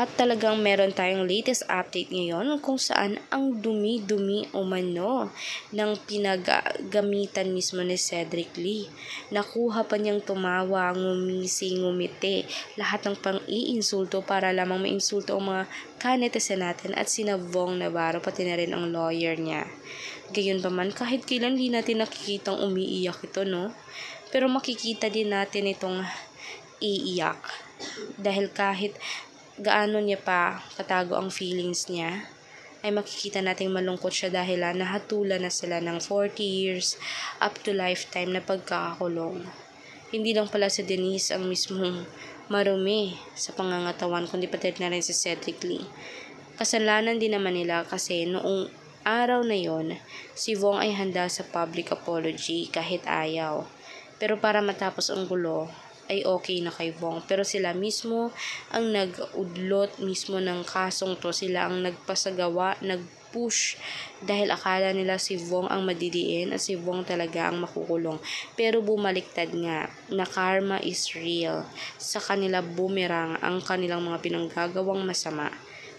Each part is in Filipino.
At talagang meron tayong latest update ngayon kung saan ang dumi-dumi umano ng pinagagamitan mismo ni Cedric Lee. Nakuha pa niyang tumawa, ngumisi, ngumiti, lahat ng pang-iinsulto para lamang mainsulto ang mga kanetesen natin at sina Vong Navarro pati na rin ang lawyer niya. Gayunpaman, kahit kailan di natin nakikitang umiiyak ito, no? Pero makikita din natin itong iiyak. Dahil kahit gaano niya pa katago ang feelings niya, ay makikita nating malungkot siya dahil nahatulan na sila ng 40 years up to lifetime na pagkakakulong. Hindi lang pala si Denise ang mismong marumi sa pangangatawan, kundi pati na rin si Cedric Lee. Kasalanan din naman nila kasi noong araw na yon, si Vong ay handa sa public apology kahit ayaw. Pero para matapos ang gulo, ay okay na kay Vong. Pero sila mismo ang nag-udlot mismo ng kasong to. Sila ang nagpasagawa, nag-push dahil akala nila si Vong ang madidiin at si Vong talaga ang makukulong. Pero bumaliktad nga na karma is real. Sa kanila bumerang ang kanilang mga pinanggagawang masama.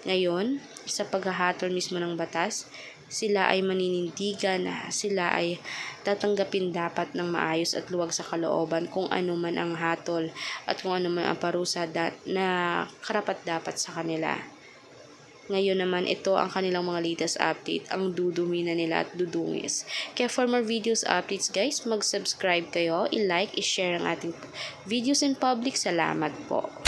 Ngayon, sa paghahatol mismo ng batas, sila ay maninindigan, sila ay tatanggapin dapat ng maayos at luwag sa kalooban kung ano man ang hatol at kung ano man ang parusa na karapat dapat sa kanila. Ngayon naman, ito ang kanilang mga latest update, ang dudumi na nila at dudungis. Kaya for more videos updates guys, mag-subscribe kayo, i-like, i-share ang ating videos in public. Salamat po.